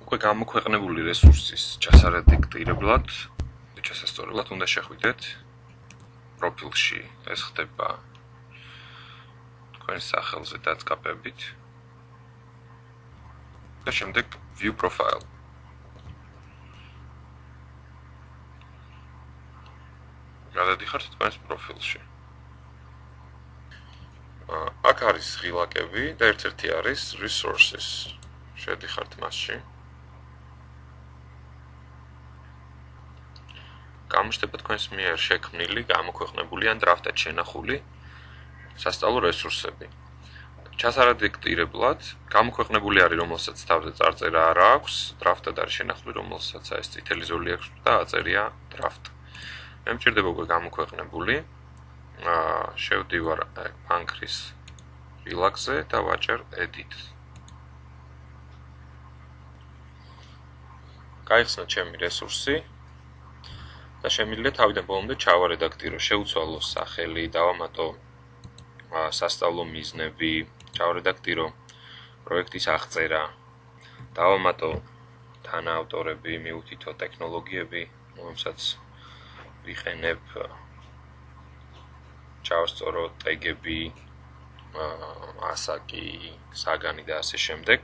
უკვე გამოქვეყნებული რესურსის ჩასარედაქტირებლად, ჩასასწორებლად უნდა შეხვიდეთ პროფილში. ეს ხდება თქვენ სახელზე დაწყაპებით და შემდეგ view profile. გადადიხართ თქვენს პროფილში. აქ არის ღილაკები და ერთ-ერთი არის resources. შედიხართ მასში. გამოჩნდება თქვენს მიერ შექმნილი, გამოქვეყნებული ან დრაფტად შენახული სასწავლო რესურსები. ჩასარედაქტირებლად გამოქვეყნებული არის, რომელსაც თავზე წარწერა არ აქვს, დრაფტად არის შენახული, რომელსაც ეს წითელი ზოლი აქვს და აწერია დრაფტ. მე მჭირდება უკვე გამოქვეყნებული. შევდივარ პანკრის ღილაკზე და ვაჭერ edit. გაიხსნა ჩემი რესურსი და შემიძლია თავიდან ბოლომდე ჩავარედაქტირო, შევცვალო სახელი, დავამატო სასწავლო მიზნები, ჩავარედაქტირო პროექტის აღწერა, დავამატო თანაავტორები, მიუთითო ტექნოლოგიები, რომელსაც ვიყენებ, ჩავსწორო ტეგები, ასაკი, საგანი და ასე შემდეგ.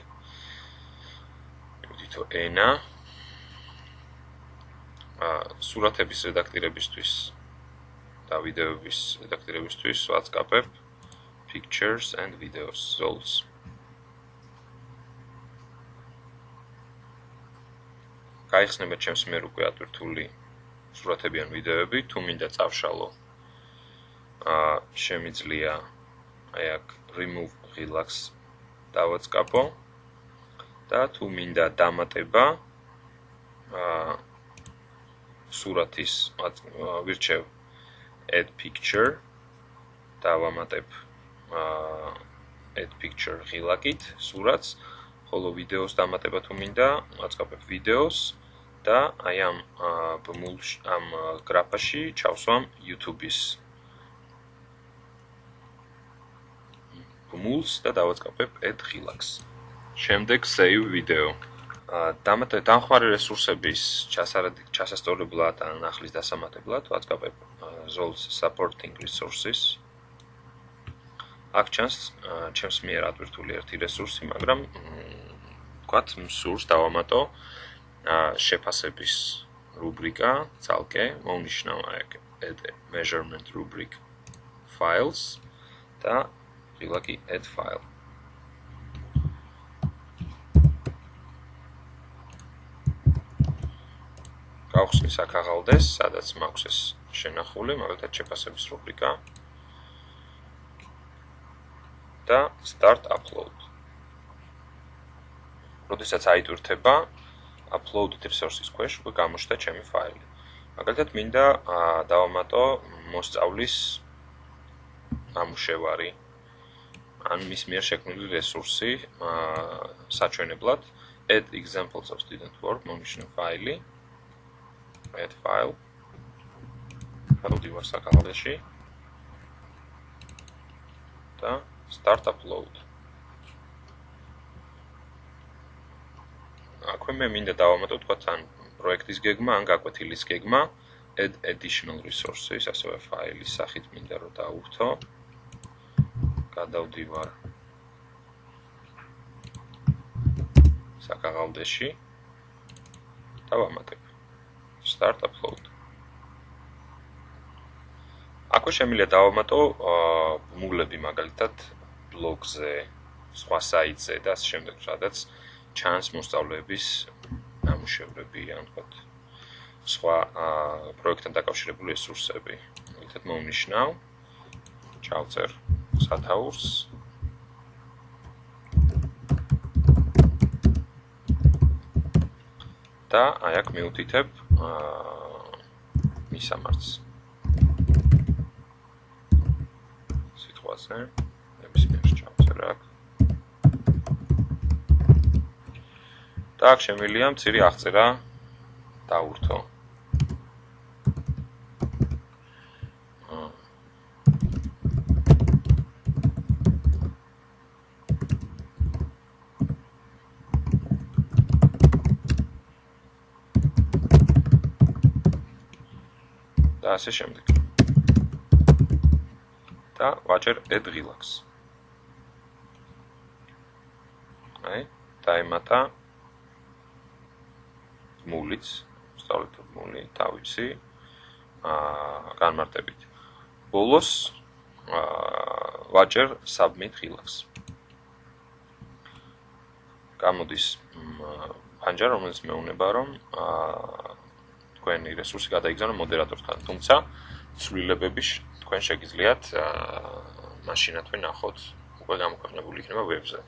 მიუთითო ენა, სურათების რედაქტირებისთვის და ვიდეოების რედაქტირებისთვის ვაწყაპებ pictures and videos zones. გაიხსნება ჩემს მიერ უკვე ატვირთული სურათები ან ვიდეოები, თუ მინდა წავშალო, შემიძლია აი აქ remove ღილაკს დავაწყაპო და თუ მინდა დამატება სურათის ვირჩევ add picture დავამატებ add picture ღილაკით სურათს, ხოლო ვიდეოს დამატება თუ მინდა ვაწყაპებ ვიდეოს და აი ამ გრაფაში ჩავსვამ YouTube-ის ბმულს და დავაწყაპებ add ღილაკს. შემდეგ save video. დამხმარე რესურსების ჩასასწორებლად ან ახლის დასამატებლად ვაწყაპებ zones supporting resources. აქ ჩანს ჩემს მიერ ატვირთული ერთი რესურსი, მაგრამ ვთქვათ, მსურს დავამატო შეფასების რუბრიკა, ცალკე, მოვნიშნავ აქ add measurement rubric files და ღილაკი add file. გავხსნი საქაღალდეს, სადაც მაქვს ეს შენახული, მაგალითად შეფასების რუბრიკა და start upload. როდესაც აიტვირთება uploaded resources ქვეშ უკვე გამოჩნდა ჩემი ფაილი. მაგალითად მინდა დავამატო მოსწავლის ამუშევარი ან მის მიერ შექმნილი რესურსი საჩვენებლად add examples of student work მომიშნე ფაილი add file გადავდივარ საქაღალდეში და start upload. აქვე მე მინდა დავამატო თქვათ ან პროექტის გეგმა, ან გაკვეთილის გეგმა add additional resources, ასევე ფაილის სახით მინდა რომ დავუხთო. გადავდივარ საქაღალდეში და ვამატებ start upload. აქვე შემიძლია დავამატო ბმულები მაგალითად ბლოგზე, სხვა საიტზე და ასე შემდეგ, სადაც ჩანს მოსწავლეების ნამუშევრები, ან თქვათ სხვა პროექტთან დაკავშირებული რესურსები. მაგალითად მოვნიშნავ, ჩავწერ სათაურს და აი აქ მივუთითებ მისამართს. სიტყვაზე ნებისმიერ ჩავწერ აქ. და აქ შემიძლია მცირე აღწერა დავურთო. და ასე შემდეგ. და ვაჭერ add relax. აი, დაემატა მულიც, სწავლეთ მული, თავისი, განმარტებით. ბოლოს ვაჭერ submit relax. გამოდის პანჯა, რომელიც მეუნება, რომ თქვენი რესურსი გადაიგზავნო მოდერატორთან, თუმცა ცვლილებები თქვენ შეგიძლიათ მაშინათვე ნახოთ, უკვე გამოქვეყნებული იქნება ვებზე.